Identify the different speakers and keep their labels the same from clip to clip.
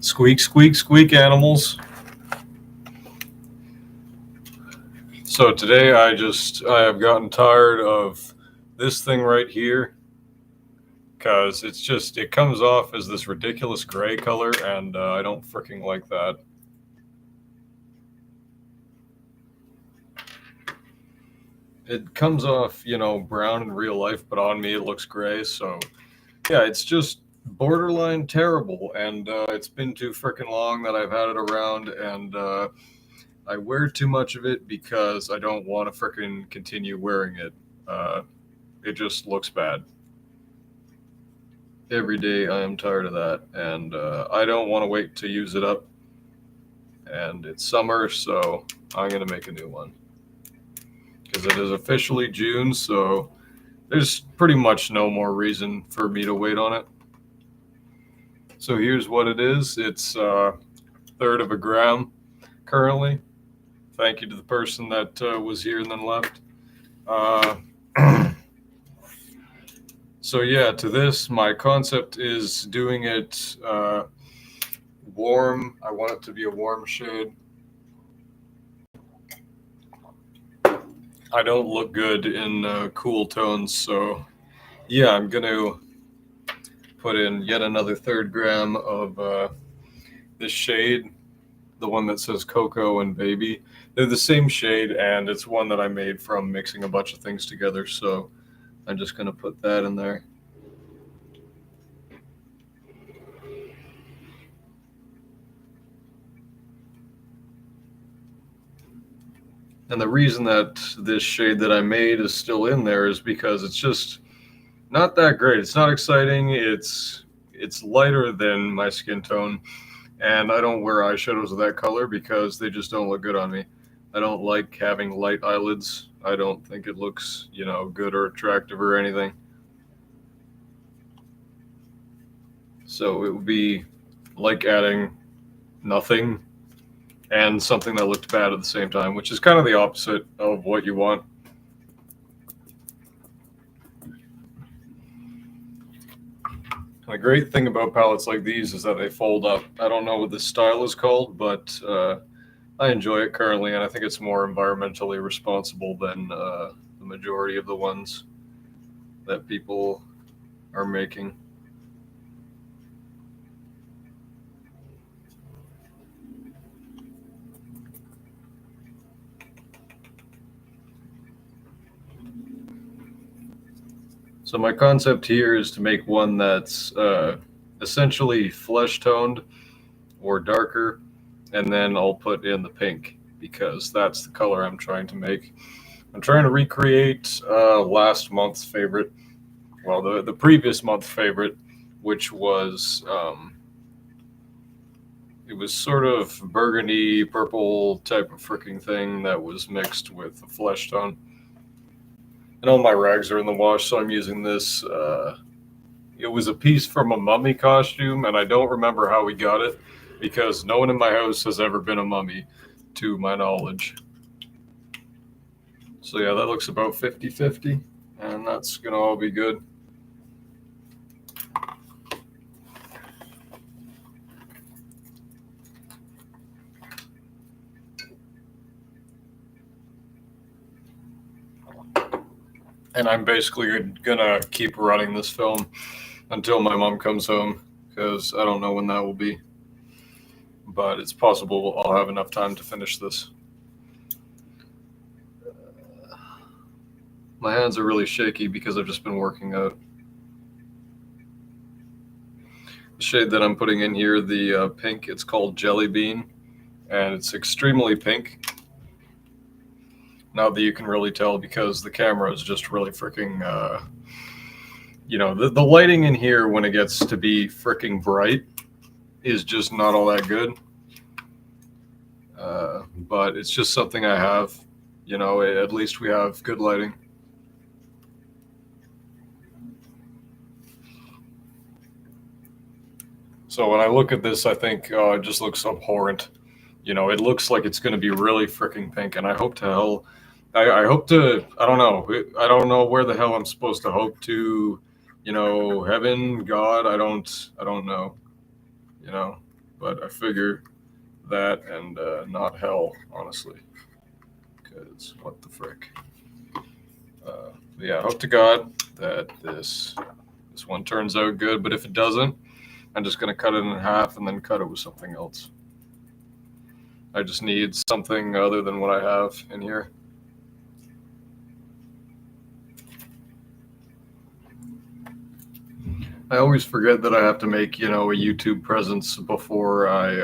Speaker 1: Squeak, squeak, squeak, animals. So today I have gotten tired of this thing right here because it comes off as this ridiculous gray color, and I don't freaking like that. It comes off, brown in real life, but on me it looks gray, so yeah, it's just borderline terrible, and it's been too freaking long that I've had it around, and I wear too much of it because I don't want to freaking continue wearing it. It just looks bad. Every day I am tired of that, and I don't want to wait to use it up. And it's summer, so I'm going to make a new one. Because it is officially June, so there's pretty much no more reason for me to wait on it. So here's what it is. It's a third of a gram currently. Thank you to the person that was here and then left. So yeah, to this, my concept is doing it warm. I want it to be a warm shade. I don't look good in cool tones, so yeah, I'm going to put in yet another third gram of this shade, the one that says Cocoa and Baby. They're the same shade, and it's one that I made from mixing a bunch of things together, so I'm just going to put that in there. And the reason that this shade that I made is still in there is because it's just not that great. It's not exciting. It's lighter than my skin tone, and I don't wear eyeshadows of that color because they just don't look good on me. I don't like having light eyelids. I don't think it looks, good or attractive or anything. So it would be like adding nothing and something that looked bad at the same time, which is kind of the opposite of what you want. The great thing about palettes like these is that they fold up. I don't know what this style is called, but I enjoy it currently, and I think it's more environmentally responsible than the majority of the ones that people are making. So my concept here is to make one that's essentially flesh toned or darker, and then I'll put in the pink because that's the color I'm trying to make. I'm trying to recreate last month's favorite, well, the previous month favorite, which was it was sort of burgundy purple type of freaking thing that was mixed with a flesh tone. And all my rags are in the wash, so I'm using this. It was a piece from a mummy costume, and I don't remember how we got it because no one in my house has ever been a mummy, to my knowledge. So yeah, that looks about 50-50, and that's going to all be good. And I'm basically going to keep running this film until my mom comes home, because I don't know when that will be. But it's possible I'll have enough time to finish this. My hands are really shaky because I've just been working out. The shade that I'm putting in here, the pink, it's called Jelly Bean, and it's extremely pink. Now that you can really tell because the camera is just really freaking, the lighting in here when it gets to be freaking bright is just not all that good. But it's just something I have, at least we have good lighting. So when I look at this, I think it just looks abhorrent. It looks like it's going to be really freaking pink, and I hope to hell. I hope to. I don't know. I don't know where the hell I'm supposed to hope to. Heaven, God. I don't know. but I figure that and not hell, honestly, because what the frick. Yeah, I hope to God that this one turns out good, but if it doesn't, I'm just going to cut it in half and then cut it with something else. I just need something other than what I have in here. I always forget that I have to make, a YouTube presence before I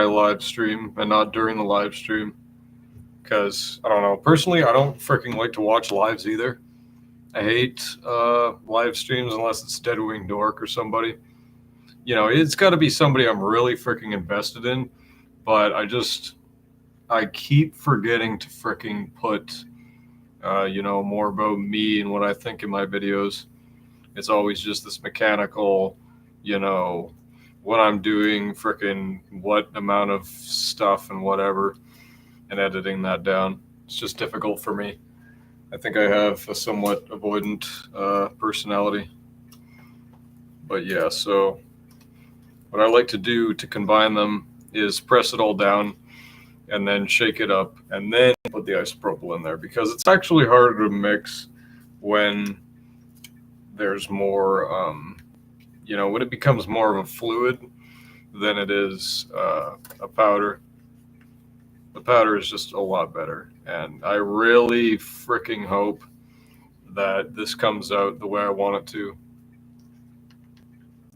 Speaker 1: live stream and not during the live stream. Because, I don't know, personally, I don't freaking like to watch lives either. I hate live streams unless it's Dead Wing Dork or somebody. It's got to be somebody I'm really freaking invested in. But I keep forgetting to freaking put, more about me and what I think in my videos. It's always just this mechanical, what I'm doing, freaking what amount of stuff and whatever, and editing that down. It's just difficult for me. I think I have a somewhat avoidant personality. But yeah, so what I like to do to combine them is press it all down and then shake it up and then put the isopropyl in there, because it's actually harder to mix when there's more, when it becomes more of a fluid than it is a powder. The powder is just a lot better. And I really freaking hope that this comes out the way I want it to,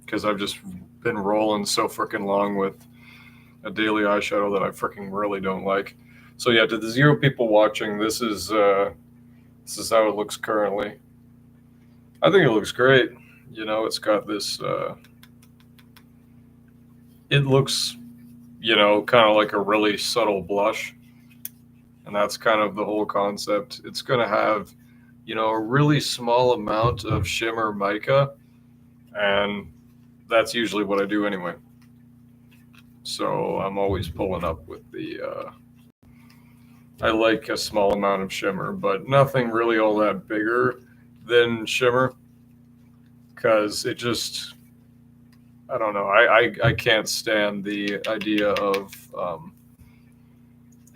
Speaker 1: because I've just been rolling so freaking long with a daily eyeshadow that I freaking really don't like. So yeah, to the 0 people watching, this is how it looks currently. I think it looks great. It's got this, it looks, kind of like a really subtle blush. And that's kind of the whole concept. It's going to have, a really small amount of shimmer mica. And that's usually what I do anyway. So I'm always pulling up with the, I like a small amount of shimmer, but nothing really all that bigger than shimmer, because it just, I don't know, I can't stand the idea of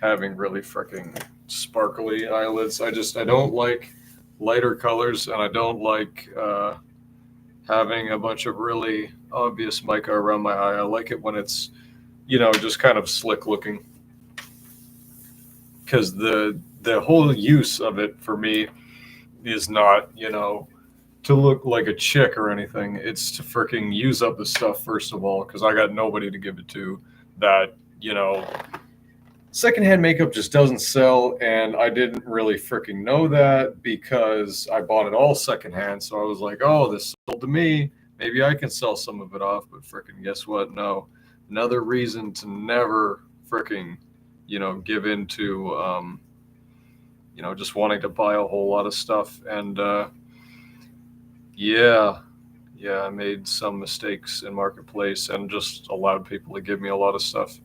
Speaker 1: having really freaking sparkly eyelids. I don't like lighter colors, and I don't like having a bunch of really obvious mica around my eye. I like it when it's, just kind of slick looking, because the whole use of it for me is not, to look like a chick or anything. It's to freaking use up the stuff, first of all, because I got nobody to give it to. That, secondhand makeup just doesn't sell, and I didn't really freaking know that because I bought it all secondhand. So I was like, oh, this sold to me. Maybe I can sell some of it off. But freaking guess what? No. Another reason to never freaking, give into, just wanting to buy a whole lot of stuff. And yeah, I made some mistakes in marketplace and just allowed people to give me a lot of stuff.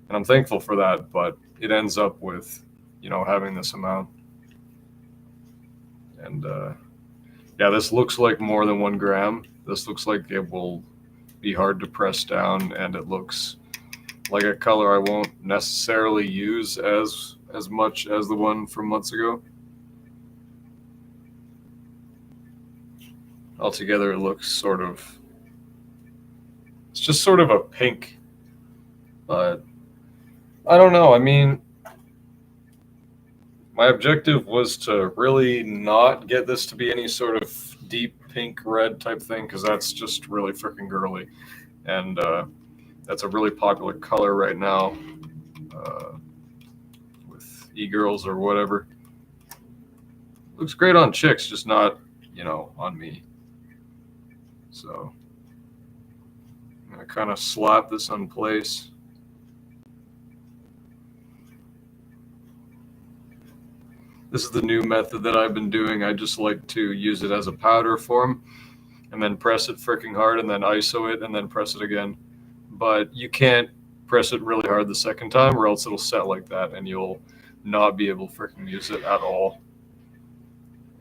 Speaker 1: And I'm thankful for that, but it ends up with, having this amount. And yeah, this looks like more than 1 gram. This looks like it will be hard to press down, and it looks like a color I won't necessarily use as much as the one from months ago. Altogether, it looks it's just sort of a pink, but I don't know. I mean, my objective was to really not get this to be any sort of deep pink red type thing, because that's just really freaking girly. And that's a really popular color right now with e-girls or whatever. Looks great on chicks, just not, on me. So I'm going to kind of slap this in place. This is the new method that I've been doing. I just like to use it as a powder form and then press it freaking hard and then ISO it and then press it again. But you can't press it really hard the second time, or else it'll set like that and you'll not be able to freaking use it at all.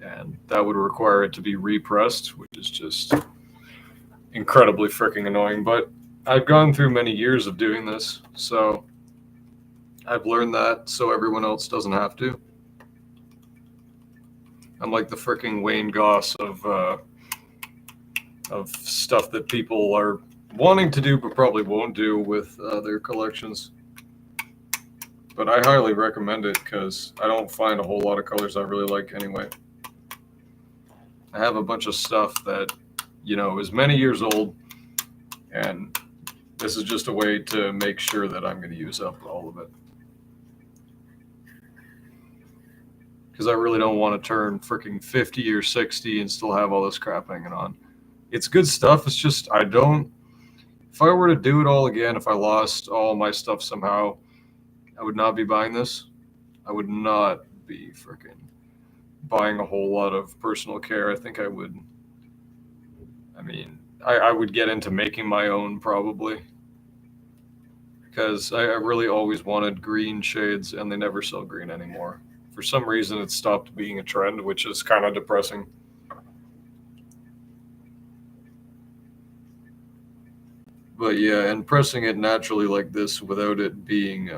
Speaker 1: And that would require it to be repressed, which is just incredibly freaking annoying. But I've gone through many years of doing this, so I've learned that so everyone else doesn't have to. I'm like the freaking Wayne Goss of stuff that people are wanting to do but probably won't do with their collections. But I highly recommend it because I don't find a whole lot of colors I really like anyway. I have a bunch of stuff that, is many years old, and this is just a way to make sure that I'm going to use up all of it. Because I really don't want to turn freaking 50 or 60 and still have all this crap hanging on. It's good stuff. It's just, if I were to do it all again, if I lost all my stuff somehow, I would not be buying this. I would not be freaking buying a whole lot of personal care. I think I would, I would get into making my own probably. Because I really always wanted green shades and they never sell green anymore. For some reason, it stopped being a trend, which is kind of depressing. But yeah, and pressing it naturally like this without it being,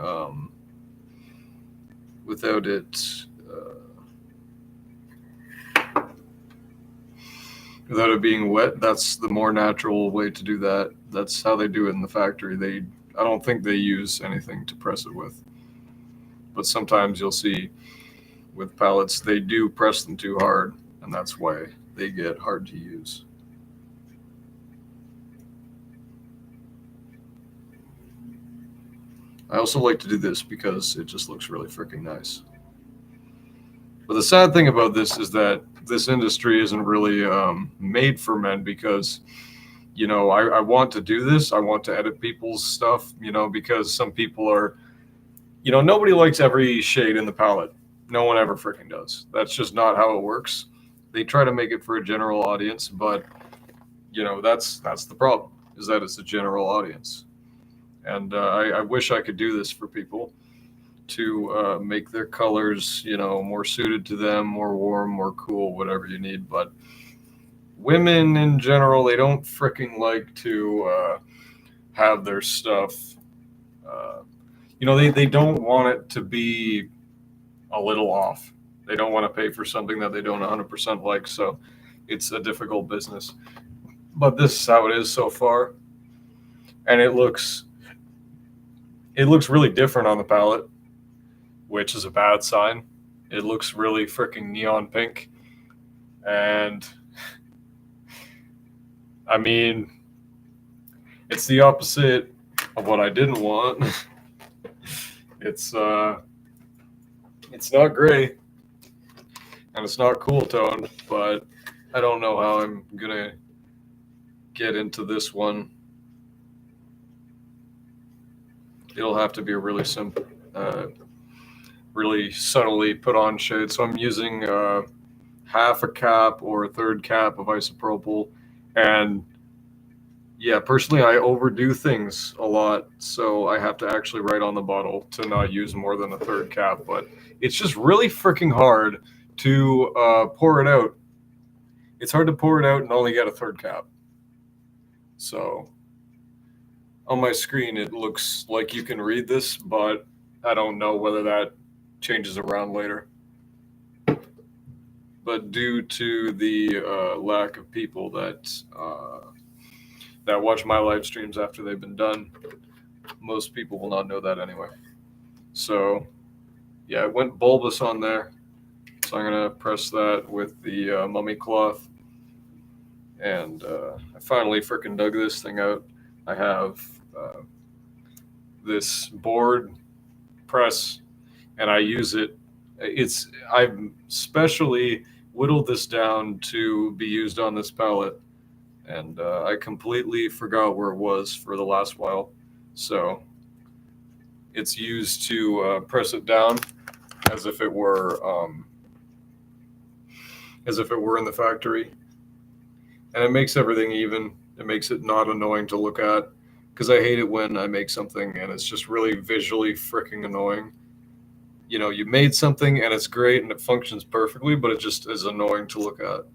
Speaker 1: without it being wet, that's the more natural way to do that. That's how they do it in the factory. I don't think they use anything to press it with. But sometimes you'll see with palettes, they do press them too hard, and that's why they get hard to use. I also like to do this because it just looks really freaking nice. But the sad thing about this is that this industry isn't really made for men because, I want to do this. I want to edit people's stuff, because some people are, nobody likes every shade in the palette. No one ever freaking does. That's just not how it works. They try to make it for a general audience, but, that's the problem, is that it's a general audience. And I wish I could do this for people to make their colors, more suited to them, more warm, more cool, whatever you need. But women in general, they don't freaking like to have their stuff. They don't want it to be a little off. They don't want to pay for something that they don't 100% like. So it's a difficult business. But this is how it is so far. And it looks really different on the palette, which is a bad sign. It looks really freaking neon pink. And it's the opposite of what I didn't want. It's not gray and it's not cool toned, but I don't know how I'm gonna get into this one. It'll have to be a really simple, really subtly put on shade. So I'm using half a cap or a third cap of isopropyl. And yeah, personally, I overdo things a lot. So I have to actually write on the bottle to not use more than a third cap. But it's just really freaking hard to pour it out. It's hard to pour it out and only get a third cap. So on my screen, it looks like you can read this, but I don't know whether that changes around later. But due to the lack of people that watch my live streams after they've been done, most people will not know that anyway. So yeah, it went bulbous on there. So I'm going to press that with the mummy cloth. And I finally freaking dug this thing out. I have this board press, and I use it. I've specially whittled this down to be used on this palette, and I completely forgot where it was for the last while. So it's used to press it down as if it were in the factory, and it makes everything even. It makes it not annoying to look at, because I hate it when I make something and it's just really visually freaking annoying. You made something and it's great and it functions perfectly, but it just is annoying to look at.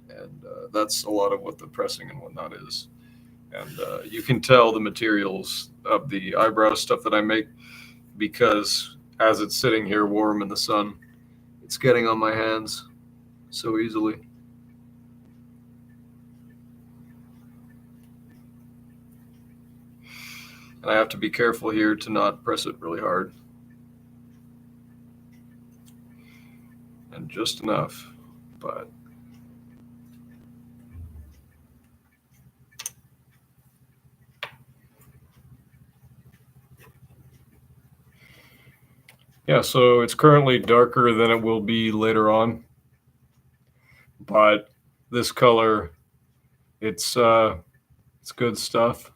Speaker 1: And that's a lot of what the pressing and whatnot is. And you can tell the materials of the eyebrow stuff that I make because as it's sitting here warm in the sun, it's getting on my hands so easily. And I have to be careful here to not press it really hard. And just enough, but yeah, so it's currently darker than it will be later on. But this color, it's good stuff.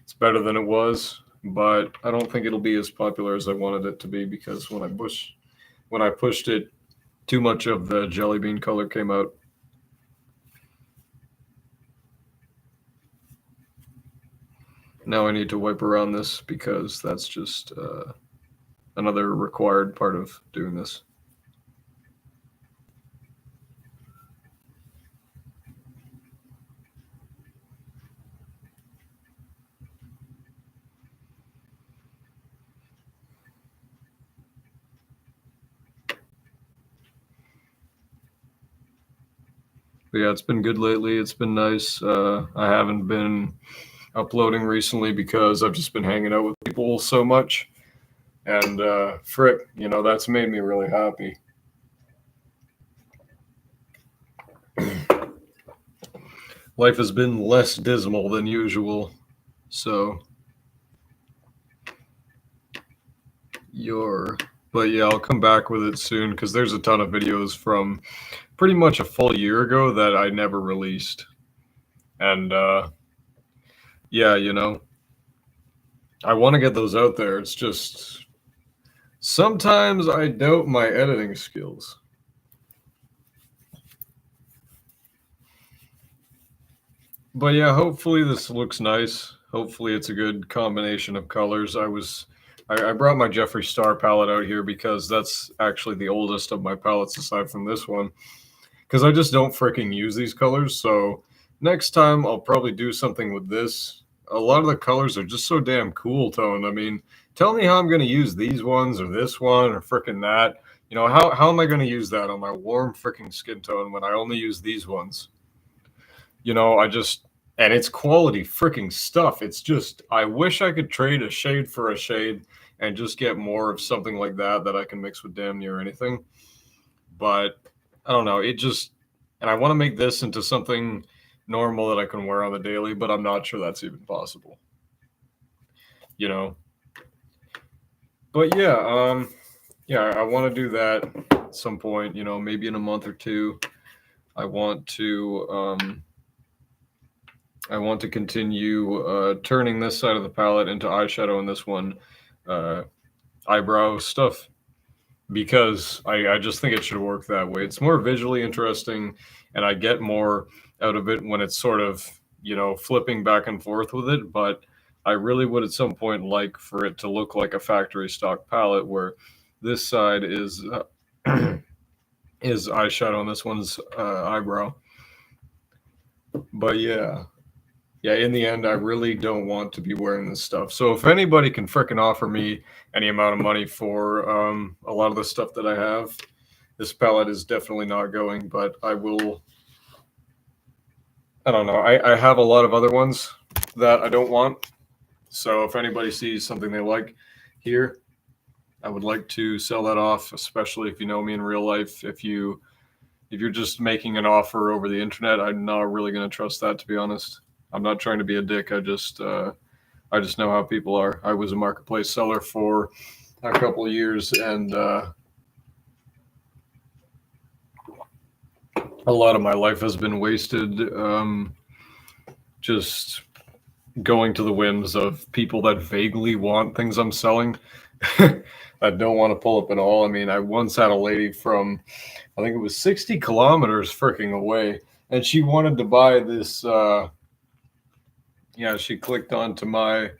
Speaker 1: It's better than it was, but I don't think it'll be as popular as I wanted it to be because when I pushed it, too much of the jelly bean color came out. Now I need to wipe around this because that's just another required part of doing this. But yeah, it's been good lately. It's been nice. I haven't been uploading recently because I've just been hanging out with people so much. And frick, that's made me really happy. Life has been less dismal than usual. So but yeah, I'll come back with it soon because there's a ton of videos from pretty much a full year ago that I never released. And yeah, I want to get those out there. It's just sometimes I doubt my editing skills. But yeah, hopefully this looks nice. Hopefully it's a good combination of colors. I brought my Jeffree Star palette out here because that's actually the oldest of my palettes aside from this one. Because I just don't freaking use these colors. So next time I'll probably do something with this. A lot of the colors are just so damn cool toned. I mean, tell me how I'm going to use these ones or this one or freaking that. How am I going to use that on my warm freaking skin tone when I only use these ones? And it's quality freaking stuff. It's just, I wish I could trade a shade for a shade and just get more of something like that I can mix with damn near anything. But I don't know. And I want to make this into something normal that I can wear on the daily, but I'm not sure that's even possible. But yeah, I want to do that at some point, maybe in a month or two. I want to continue turning this side of the palette into eyeshadow and this one eyebrow stuff because I just think it should work that way. It's more visually interesting and I get more out of it when it's sort of, flipping back and forth with it. But I really would at some point like for it to look like a factory stock palette where this side is is eyeshadow and this one's eyebrow. But yeah, in the end, I really don't want to be wearing this stuff. So if anybody can frickin' offer me any amount of money for a lot of the stuff that I have, this palette is definitely not going, but I will. I don't know. I have a lot of other ones that I don't want. So if anybody sees something they like here, I would like to sell that off, especially if you know me in real life. If you're just making an offer over the internet, I'm not really going to trust that, to be honest. I'm not trying to be a dick. I just know how people are. I was a marketplace seller for a couple of years, and a lot of my life has been wasted just going to the whims of people that vaguely want things I'm selling. I don't want to pull up at all. I mean, I once had a lady from, I think it was 60 kilometers freaking away, and she wanted to buy this. She clicked onto my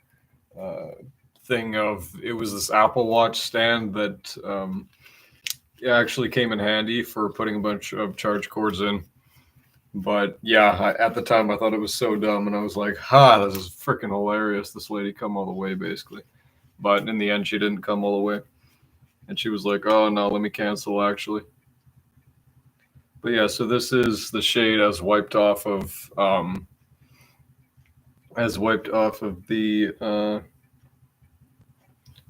Speaker 1: thing of, it was this Apple Watch stand that actually came in handy for putting a bunch of charge cords in. But yeah, at the time I thought it was so dumb, and I was like, "Ha, this is freaking hilarious! This lady come all the way, basically." But in the end, she didn't come all the way, and she was like, "Oh no, let me cancel actually." But yeah, so this is the shade as wiped off of the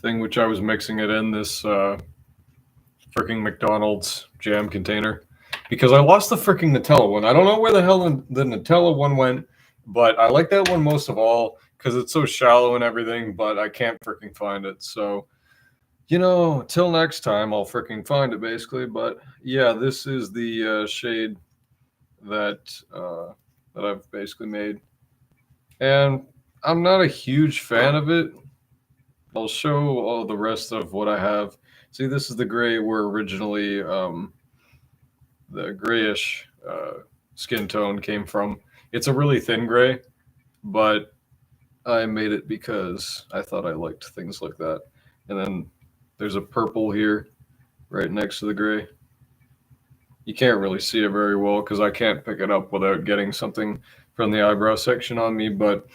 Speaker 1: thing, which I was mixing it in this freaking McDonald's jam container, because I lost the freaking Nutella one. I don't know where the hell the Nutella one went, but I like that one most of all because it's so shallow and everything, but I can't freaking find it. So, till next time, I'll freaking find it basically. But yeah, this is the shade that that I've basically made, and I'm not a huge fan of it. I'll show all the rest of what I have. See, this is the gray where originally the grayish skin tone came from. It's a really thin gray, but I made it because I thought I liked things like that. And then there's a purple here right next to the gray. You can't really see it very well because I can't pick it up without getting something from the eyebrow section on me, but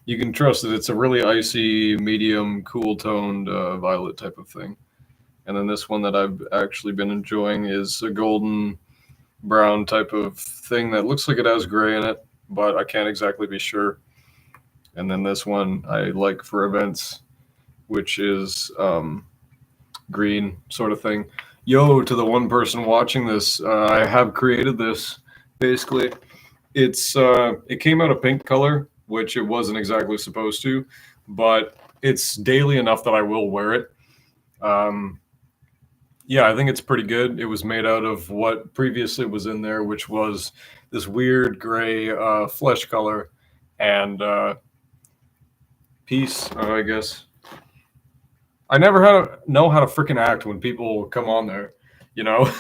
Speaker 1: you can trust that it's a really icy, medium, cool toned violet type of thing. And then this one that I've actually been enjoying is a golden brown type of thing that looks like it has gray in it, but I can't exactly be sure. And then this one I like for events, which is green sort of thing. Yo, to the one person watching this, I have created this. Basically, it came out a pink color, which it wasn't exactly supposed to, but it's daily enough that I will wear it. Yeah, I think it's pretty good. It was made out of what previously was in there, which was this weird gray flesh color and peace, I guess. I never know how to freaking act when people come on there, you know?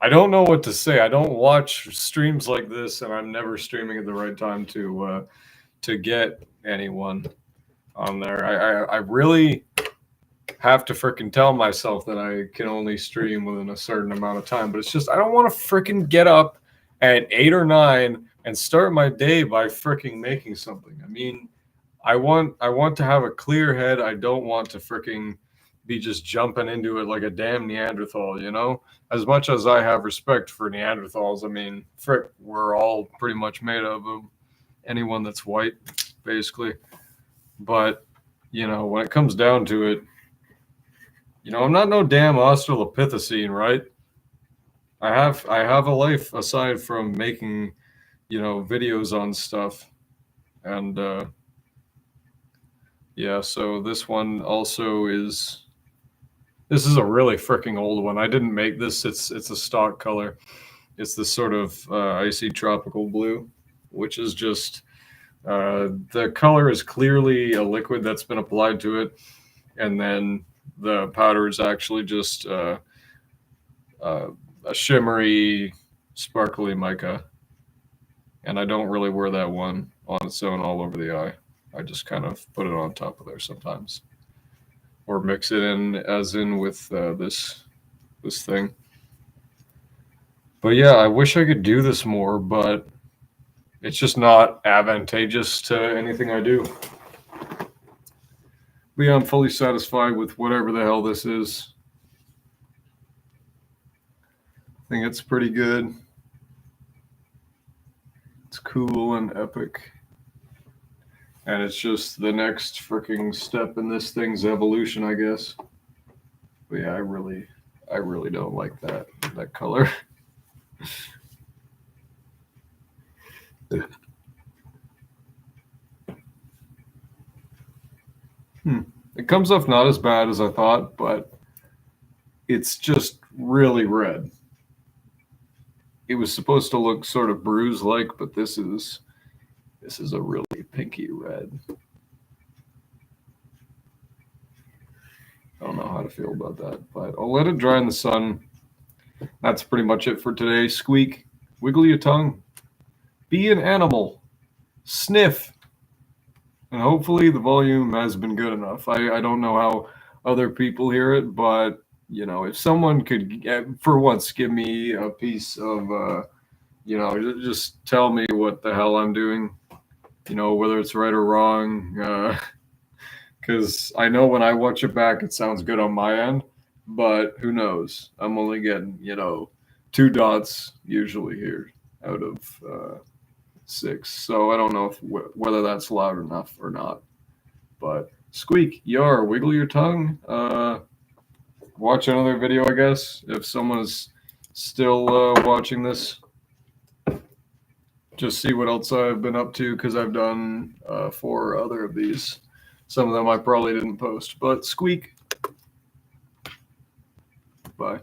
Speaker 1: I don't know what to say. I don't watch streams like this, and I'm never streaming at the right time to get anyone on there. I really have to freaking tell myself that I can only stream within a certain amount of time, but it's just I don't want to freaking get up at 8 or 9 and start my day by freaking making something. I mean, I want to have a clear head. I don't want to freaking be just jumping into it like a damn Neanderthal, you know? As much as I have respect for Neanderthals, I mean, frick, we're all pretty much made of them. Anyone that's white, basically. But, when it comes down to it, I'm not no damn Australopithecine, right? I have a life aside from making, videos on stuff. And yeah, so this one also this is a really freaking old one. I didn't make this. It's a stock color. It's this sort of icy tropical blue, which is just the color is clearly a liquid that's been applied to it, and then the powder is actually just a shimmery, sparkly mica. And I don't really wear that one on its own all over the eye. I just kind of put it on top of there sometimes, or mix it in as in with this thing. But yeah, I wish I could do this more, but it's just not advantageous to anything I do. But yeah, I'm fully satisfied with whatever the hell this is. I think it's pretty good. It's cool and epic. And it's just the next freaking step in this thing's evolution, I guess. But yeah, I really don't like that color. It comes off not as bad as I thought, but it's just really red. It was supposed to look sort of bruise-like, but this is a really pinky red. I don't know how to feel about that, but I'll let it dry in the sun. That's pretty much it for today. Squeak, wiggle your tongue, be an animal, sniff, and hopefully the volume has been good enough. I don't know how other people hear it, but if someone could, for once, give me a piece of, just tell me what the hell I'm doing, whether it's right or wrong. Because I know when I watch it back, it sounds good on my end, but who knows? I'm only getting, 2 dots usually here out of 6. So I don't know whether that's loud enough or not. But squeak, yar, wiggle your tongue. Watch another video, I guess, if someone is still watching this. Just see what else I've been up to, because I've done 4 other of these. Some of them I probably didn't post, but squeak. Bye.